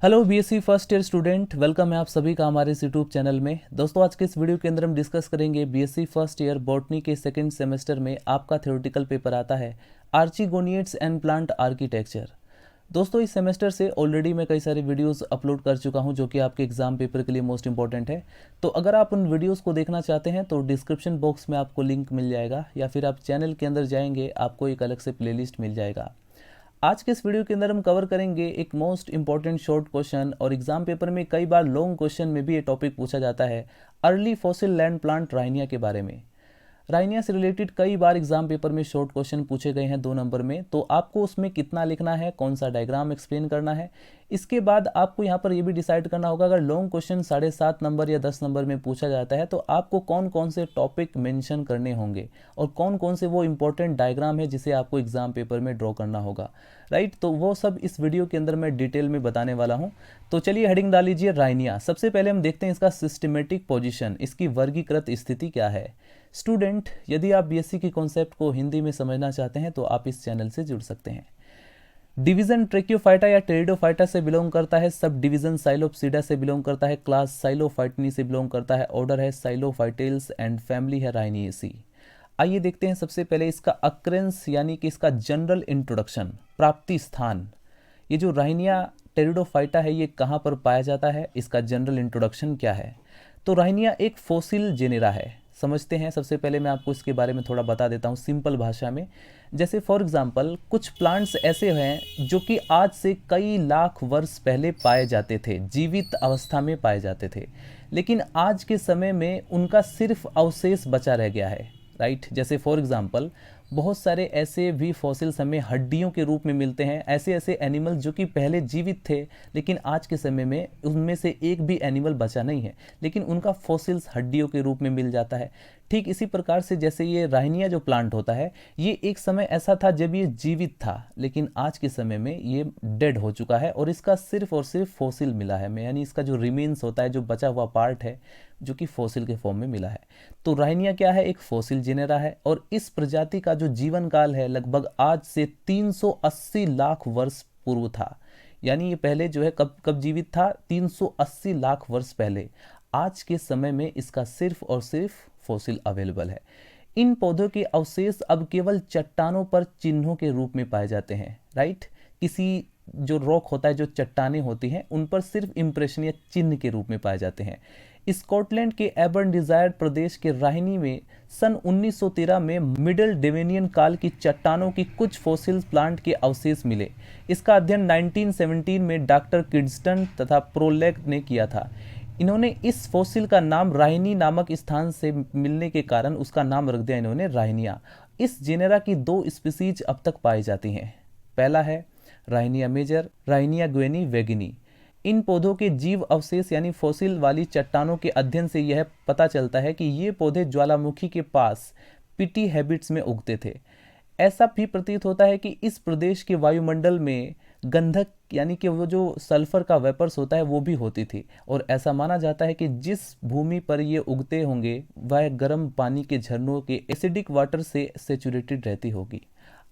Hello BSc first year student, welcome है आप सभी का हमारे इस यूट्यूब चैनल में। दोस्तों, आज के इस वीडियो के अंदर हम डिस्कस करेंगे बीएससी फर्स्ट ईयर बॉटनी के सेकंड सेमेस्टर में आपका थ्योरेटिकल पेपर आता है आर्चिगोनिएट्स एंड प्लांट आर्किटेक्चर। दोस्तों, इस सेमेस्टर से ऑलरेडी मैं कई सारे वीडियोस अपलोड कर चुका हूं जो कि आपके एग्जाम पेपर के लिए मोस्ट इंपॉर्टेंट है। तो अगर आप उन वीडियोस को देखना चाहते हैं तो डिस्क्रिप्शन बॉक्स में आपको लिंक मिल जाएगा, या फिर आप चैनल के अंदर जाएंगे, आपको एक अलग से प्लेलिस्ट मिल जाएगा। आज के इस वीडियो के अंदर हम कवर करेंगे एक मोस्ट इंपॉर्टेंट शॉर्ट क्वेश्चन, और एग्जाम पेपर में कई बार लॉन्ग क्वेश्चन में भी ये टॉपिक पूछा जाता है, early fossil land plant Rhynia के बारे में। राइनिया से रिलेटेड कई बार एग्जाम पेपर में शॉर्ट क्वेश्चन पूछे गए हैं 2 नंबर में, तो आपको उसमें कितना लिखना है, कौन सा डायग्राम एक्सप्लेन करना है। इसके बाद आपको यहाँ पर ये भी डिसाइड करना होगा, अगर लॉन्ग क्वेश्चन 7.5 नंबर या 10 नंबर में पूछा जाता है तो आपको कौन कौन से टॉपिक मेंशन करने होंगे और कौन कौन से वो इंपॉर्टेंट डायग्राम है जिसे आपको एग्जाम पेपर में ड्रॉ करना होगा। राइट, तो वो सब इस वीडियो के अंदर मैं डिटेल में बताने वाला हूँ। तो चलिए हेडिंग डाल लीजिए राइनिया। सबसे पहले हम देखते हैं इसका सिस्टमेटिक पोजीशन, इसकी वर्गीकृत स्थिति क्या है। स्टूडेंट, यदि आप बीएससी की कॉन्सेप्ट को हिंदी में समझना चाहते हैं तो आप इस चैनल से जुड़ सकते हैं। डिवीजन ट्रेक्योफाइटा या टेरिडोफाइटा से बिलोंग करता है। सब डिवीजन साइलोप्सीडा से बिलोंग करता है। क्लास साइलोफाइटनी से बिलोंग करता है। ऑर्डर है साइलोफाइटेल्स एंड फैमिली है राइनिएसी। आइए देखते हैं सबसे पहले इसका अक्रेंस यानी कि इसका जनरल इंट्रोडक्शन, प्राप्ति स्थान। ये जो राइनिया टेरिडोफाइटा है ये कहाँ पर पाया जाता है, इसका जनरल इंट्रोडक्शन क्या है। तो राइनिया एक फोसिल जेनेरा है। समझते हैं, सबसे पहले मैं आपको इसके बारे में थोड़ा बता देता हूँ सिंपल भाषा में। जैसे फॉर एग्जांपल कुछ प्लांट्स ऐसे हैं जो कि आज से कई लाख वर्ष पहले पाए जाते थे, जीवित अवस्था में पाए जाते थे, लेकिन आज के समय में उनका सिर्फ अवशेष बचा रह गया है। राइट, जैसे फॉर एग्जांपल बहुत सारे ऐसे भी फॉसिल्स हमें हड्डियों के रूप में मिलते हैं, ऐसे ऐसे एनिमल्स जो कि पहले जीवित थे लेकिन आज के समय में उनमें से एक भी एनिमल बचा नहीं है, लेकिन उनका फॉसिल्स हड्डियों के रूप में मिल जाता है। ठीक इसी प्रकार से जैसे ये राइनिया जो प्लांट होता है, ये एक समय ऐसा था जब ये जीवित था, लेकिन आज के समय में ये डेड हो चुका है और इसका सिर्फ और सिर्फ फॉसिल मिला है, यानी इसका जो रिमेन्स होता है, जो बचा हुआ पार्ट है, जो कि फॉसिल के फॉर्म में मिला है। तो राइनिया क्या है, एक फॉसिल जेनेरा है, और इस प्रजाति का जो जीवन काल है लगभग आज से 380 लाख वर्ष पूर्व था। यानी ये पहले जो है कब कब जीवित था, 380 लाख वर्ष पहले। आज के समय में इसका सिर्फ और सिर्फ फॉसिल अवेलेबल है। इन पौधों के अवशेष अब केवल चट्टानों पर चिन्हों के रूप में पाए जाते हैं। राइट, किसी जो रॉक होता है, जो चट्टानें होती हैं, उन पर सिर्फ इंप्रेशन या चिन्ह के रूप में पाए जाते हैं। स्कॉटलैंड के एबर्न डिजायर्ड प्रदेश के राहिनी में सन 1913 में मिडल डेवेनियन काल की चट्टानों की कुछ फॉसिल प्लांट के अवशेष मिले। इसका अध्ययन 1917 में डॉक्टर किड्सटन तथा प्रोलेक ने किया था। इन्होंने इस फॉसिल का नाम राहिनी नामक स्थान से मिलने के कारण उसका नाम रख दिया इन्होंने राहिनिया। इस जेनेरा की 2 स्पीसीज अब तक पाई जाती हैं। पहला है राहिनिया मेजर, राहिनिया ग्वेनी वेगिनी। इन पौधों के जीव अवशेष यानी फॉसिल वाली चट्टानों के अध्ययन से यह पता चलता है कि ये पौधे ज्वालामुखी के पास पिटी हैबिट्स में उगते थे। ऐसा भी प्रतीत होता है कि इस प्रदेश के वायुमंडल में गंधक यानी कि वो जो सल्फर का वेपर्स होता है वो भी होती थी, और ऐसा माना जाता है कि जिस भूमि पर ये उगते होंगे वह गर्म पानी के झरनों के एसिडिक वाटर से सेचुरेटेड रहती होगी।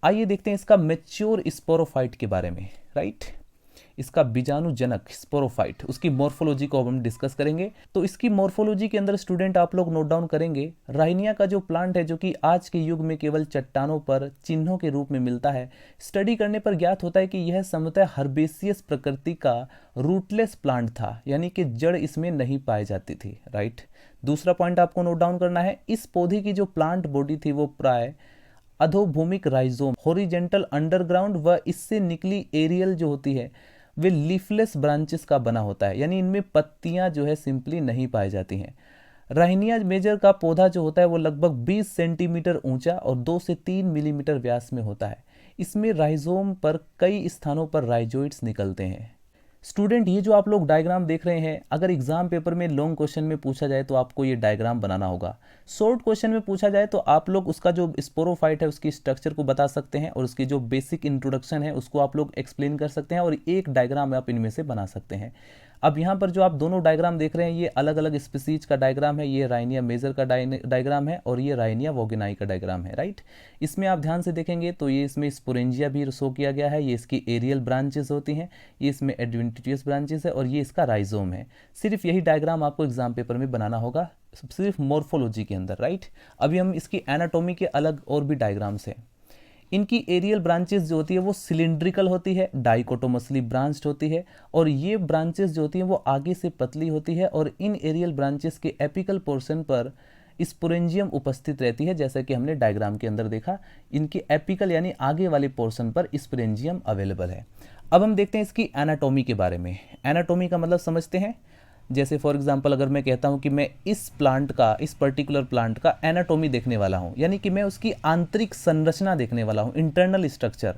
आइए देखते हैं इसका मैच्योर स्पोरोफाइट के बारे में। राइट, इसका बीजाणुजनक स्पोरोफाइट, उसकी मॉर्फोलॉजी को अब हम डिस्कस करेंगे। तो इसकी मॉर्फोलॉजी के अंदर स्टूडेंट आप लोग नोट डाउन करेंगे, राइनिया का जो प्लांट है जो कि आज के युग में केवल चट्टानों पर चिन्हों के रूप में मिलता है, स्टडी करने पर ज्ञात होता है कि यह संभवतः हर्बेसियस प्रकृति का रूटलेस प्लांट था, यानी कि जड़ इसमें नहीं पाई जाती थी। राइट, दूसरा पॉइंट आपको नोट डाउन करना है, इस पौधे की जो प्लांट बॉडी थी वो प्राय अधोभूमिक राइजोम, हॉरिजेंटल अंडरग्राउंड व इससे निकली एरियल जो होती है वे लीफलेस ब्रांचेस का बना होता है, यानी इनमें पत्तियां जो है सिंपली नहीं पाई जाती हैं। राहिनिया मेजर का पौधा जो होता है वो लगभग 20 सेंटीमीटर ऊंचा और 2 से 3 मिलीमीटर व्यास में होता है। इसमें राइजोम पर कई स्थानों पर राइजोइड्स निकलते हैं। स्टूडेंट, ये जो आप लोग डायग्राम देख रहे हैं, अगर एग्जाम पेपर में लॉन्ग क्वेश्चन में पूछा जाए तो आपको ये डायग्राम बनाना होगा। शॉर्ट क्वेश्चन में पूछा जाए तो आप लोग उसका जो स्पोरोफाइट है उसकी स्ट्रक्चर को बता सकते हैं और उसकी जो बेसिक इंट्रोडक्शन है उसको आप लोग एक्सप्लेन कर सकते हैं और एक डायग्राम आप इनमें से बना सकते हैं। अब यहाँ पर जो आप दोनों डायग्राम देख रहे हैं ये अलग अलग स्पीसीज का डायग्राम है, ये राइनिया मेजर का डायग्राम है और ये राइनिया वोगेनाई का डायग्राम है, राइट। इसमें आप ध्यान से देखेंगे तो ये इसमें स्पोरेंजिया भी शो किया गया है, ये इसकी एरियल ब्रांचेस होती हैं, ये इसमें एडवेंटिशियस ब्रांचेस है और ये इसका राइजोम है। सिर्फ यही डायग्राम आपको एग्जाम पेपर में बनाना होगा, सिर्फ मॉर्फोलॉजी के अंदर, राइट। अभी हम इसकी एनाटॉमी के अलग और भी डायग्राम्स हैं। इनकी एरियल ब्रांचेस जो होती है वो सिलिंड्रिकल होती है, डाइकोटोमसली ब्रांच्ड होती है और ये ब्रांचेस जो होती हैं वो आगे से पतली होती है और इन एरियल ब्रांचेस के एपिकल पोर्शन पर स्पोरेंजियम उपस्थित रहती है, जैसा कि हमने डायग्राम के अंदर देखा। इनके एपिकल यानी आगे वाले पोर्शन पर स्पोरेंजियम अवेलेबल है। अब हम देखते हैं इसकी एनाटॉमी के बारे में। एनाटॉमी का मतलब समझते हैं, जैसे फॉर एग्जांपल अगर मैं कहता हूं कि मैं इस प्लांट का, इस पर्टिकुलर प्लांट का एनाटॉमी देखने वाला हूं, यानी कि मैं उसकी आंतरिक संरचना देखने वाला हूं, इंटरनल स्ट्रक्चर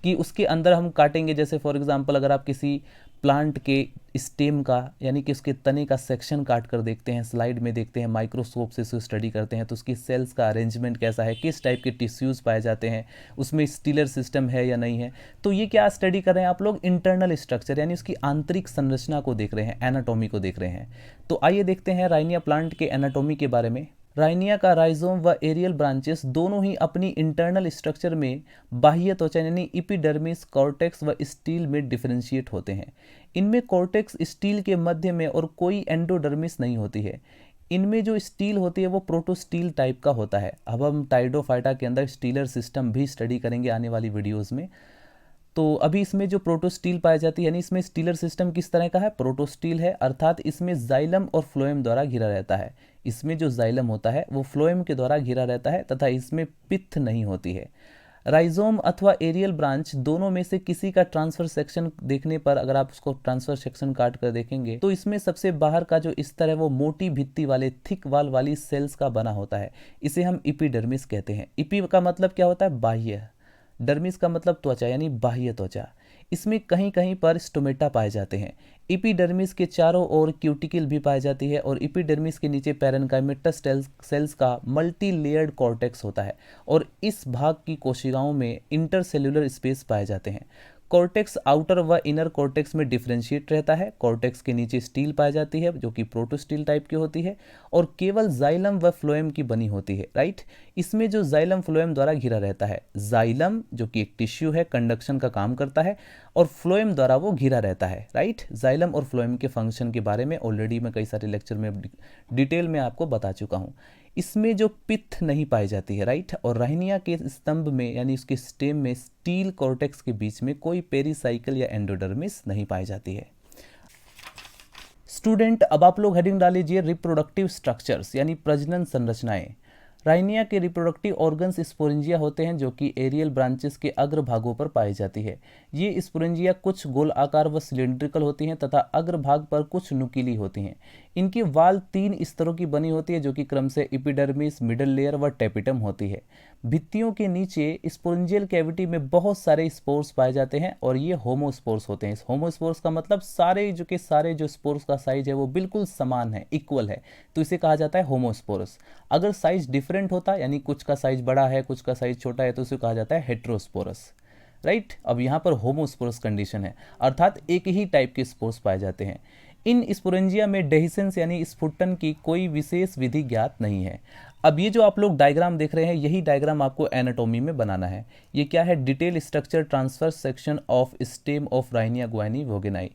कि उसके अंदर हम काटेंगे। जैसे फॉर एग्जांपल अगर आप किसी प्लांट के स्टेम का यानी कि उसके तने का सेक्शन काट कर देखते हैं, स्लाइड में देखते हैं, माइक्रोस्कोप से उसे स्टडी करते हैं तो उसकी सेल्स का अरेंजमेंट कैसा है, किस टाइप के टिश्यूज़ पाए जाते हैं, उसमें स्टीलर सिस्टम है या नहीं है, तो ये क्या स्टडी कर रहे हैं आप लोग, इंटरनल स्ट्रक्चर यानी उसकी आंतरिक संरचना को देख रहे हैं, एनाटॉमी को देख रहे हैं। तो आइए देखते हैं राइनिया प्लांट के एनाटॉमी के बारे में। राइनिया का राइजोम व एरियल ब्रांचेस दोनों ही अपनी इंटरनल स्ट्रक्चर में बाह्य त्वचा यानी एपिडर्मिस, कॉर्टेक्स व स्टील में डिफरेंशिएट होते हैं। इनमें कॉर्टेक्स स्टील के मध्य में और कोई एंडोडर्मिस नहीं होती है। इनमें जो स्टील होती है वो प्रोटोस्टील टाइप का होता है। अब हम टाइडोफाइटा के अंदर स्टीलर सिस्टम भी स्टडी करेंगे आने वाली वीडियोज़ में। तो अभी इसमें जो प्रोटोस्टील पाई जाती है यानी इसमें स्टीलर सिस्टम किस तरह का है, प्रोटोस्टील है, अर्थात इसमें जाइलम और फ्लोएम द्वारा घिरा रहता है। इसमें जो जाइलम होता है वो फ्लोएम के द्वारा घिरा रहता है तथा इसमें पित्त नहीं होती है। राइजोम अथवा एरियल ब्रांच दोनों में से किसी का ट्रांसफर सेक्शन देखने पर, अगर आप उसको ट्रांसफर सेक्शन काट कर देखेंगे तो इसमें सबसे बाहर का जो स्तर है वो मोटी भित्ति वाले थिक वाल वाली सेल्स का बना होता है। इसे हम एपिडर्मिस कहते हैं। इपी का मतलब क्या होता है, बाह्य, डर्मिस का मतलब त्वचा यानी बाह्य त्वचा। इसमें कहीं कहीं पर स्टोमेटा पाए जाते हैं। एपिडर्मिस के चारों ओर क्यूटिकल भी पाई जाती है और एपिडर्मिस के नीचे पैरेन्काइमेटस सेल्स का मल्टी लेयर्ड कॉर्टेक्स होता है और इस भाग की कोशिकाओं में इंटरसेल्युलर स्पेस पाए जाते हैं। कॉर्टेक्स आउटर व इनर कॉर्टेक्स में डिफरेंशिएट रहता है। कॉर्टेक्स के नीचे स्टील पाई जाती है जो कि प्रोटोस्टील टाइप की होती है और केवल जाइलम व फ्लोएम की बनी होती है, राइट। इसमें जो जाइलम फ्लोएम द्वारा घिरा रहता है, जाइलम जो कि एक टिश्यू है, कंडक्शन का काम करता है और फ्लोएम द्वारा वो घिरा रहता है, राइट। जाइलम और फ्लोएम के फंक्शन के बारे में ऑलरेडी मैं कई सारे लेक्चर में डिटेल में आपको बता चुका हूँ। इसमें जो पित्त नहीं पाई जाती है, राइट। और राइनिया के स्तंभ में यानी उसके स्टेम में स्टील कॉर्टेक्स के बीच में कोई पेरीसाइकिल या एंडोडर्मिस नहीं पाई जाती है। स्टूडेंट, अब आप लोग हेडिंग डाल लीजिए रिप्रोडक्टिव स्ट्रक्चर्स यानी प्रजनन संरचनाएं। राइनिया के रिप्रोडक्टिव ऑर्गन्स स्पोरेंजिया होते हैं जो कि एरियल ब्रांचेस के अग्र भागों पर पाई जाती है। ये स्पोरेंजिया कुछ गोल आकार व सिलिंड्रिकल होती हैं तथा अग्र भाग पर कुछ नुकीली होती हैं। इनकी वाल 3 स्तरों की बनी होती है जो कि क्रम से एपिडर्मिस, मिडल लेयर व टेपिटम होती है। भित्तियों के नीचे स्पोरेंजियल कैविटी में बहुत सारे स्पोर्स पाए जाते हैं और ये होमोस्पोर्स होते हैं। होमोस्पोर्स का मतलब सारे जो स्पोर्स का साइज है वो बिल्कुल समान है, इक्वल है, तो इसे कहा जाता है होमोस्पोरस। अगर साइज डिफरेंट होता यानी कुछ का साइज बड़ा है कुछ का साइज छोटा है तो इसे कहा जाता है हेट्रोस्पोरस, राइट। अब यहाँ पर होमोस्पोरस कंडीशन है, अर्थात एक ही टाइप के स्पोर्स पाए जाते हैं। इन स्पोरेंजिया में डेहिसेंस यानी स्फुटन की कोई विशेष विधि ज्ञात नहीं है। अब ये जो आप लोग डायग्राम देख रहे हैं यही डायग्राम आपको एनाटॉमी में बनाना है। ये क्या है, detail structure transfer section of stem of Rhynia gwynne vaughanii.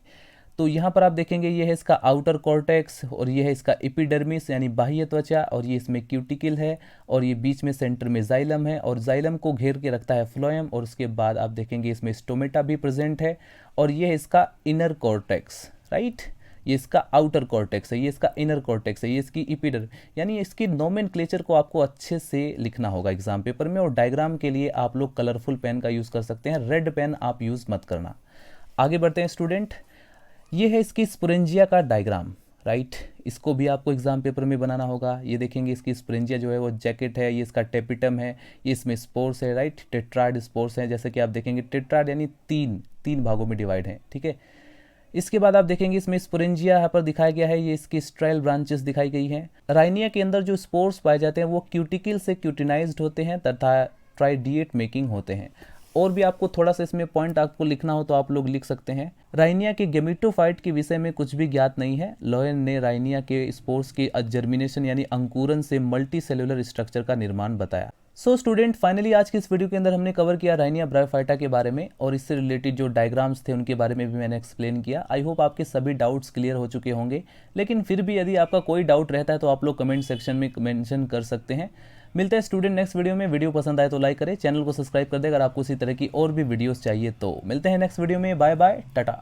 तो यहाँ पर आप देखेंगे ये है इसका आउटर कॉर्टेक्स और ये है इसका एपिडर्मिस यानी बाह्य त्वचा और ये इसमें क्यूटिकल है और ये बीच में सेंटर में जाइलम है और जाइलम को घेर के रखता है फ्लोएम और उसके बाद आप देखेंगे इसमें स्टोमेटा भी प्रेजेंट है और ये है इसका इनर कॉर्टेक्स, राइट। ये इसका आउटर कॉर्टेक्स है, ये इसका इनर कॉर्टेक्स है, ये इसकी एपिडर यानी इसकी नोमेनक्लेचर को आपको अच्छे से लिखना होगा एग्जाम पेपर में। और डायग्राम के लिए आप लोग कलरफुल पेन का यूज़ कर सकते हैं, रेड पेन आप यूज़ मत करना। आगे बढ़ते हैं स्टूडेंट, ये है इसकी स्पोरेंजिया का डायग्राम, राइट। इसको भी आपको एग्जाम पेपर में बनाना होगा। ये देखेंगे इसकी स्पोरेंजिया जो है वो जैकेट है, ये इसका टेपिटम है, ये इसमें स्पोर्स है, राइट। टेट्राइड स्पोर्स है, जैसे कि आप देखेंगे टेट्राइड यानी तीन भागों में डिवाइड है, ठीक है। इसके बाद आप देखेंगे इसमें स्पोरेंजिया यहाँ पर दिखाया गया है, ये इसकी स्ट्राइल ब्रांचेस दिखाई गई हैं। राइनिया के अंदर जो स्पोर्स पाए जाते हैं वो क्यूटिकल से क्यूटिनाइज्ड होते हैं तथा ट्राइडिएट मेकिंग होते हैं। और भी आपको थोड़ा सा इसमें पॉइंट आपको लिखना हो तो आप लोग लिख सकते हैं। राइनिया के गेमेटोफाइट के विषय में कुछ भी ज्ञात नहीं है। लोयन ने राइनिया के स्पोर्स के जर्मिनेशन यानी अंकुरन से मल्टी सेलुलर स्ट्रक्चर का निर्माण बताया। सो स्टूडेंट, फाइनली आज की इस वीडियो के अंदर हमने कवर किया राइनिया ब्रायोफाइटा के बारे में और इससे रिलेटेड जो डायग्राम्स थे उनके बारे में भी मैंने एक्सप्लेन किया। आई होप आपके सभी डाउट्स क्लियर हो चुके होंगे, लेकिन फिर भी यदि आपका कोई डाउट रहता है तो आप लोग कमेंट सेक्शन में मेंशन कर सकते हैं। मिलते हैं स्टूडेंट नेक्स्ट वीडियो में। वीडियो पसंद आए तो लाइक करें, चैनल को सब्सक्राइब कर दें अगर आपको इसी तरह की और भी वीडियोस चाहिए तो। मिलते हैं नेक्स्ट वीडियो में। Bye bye, Tata.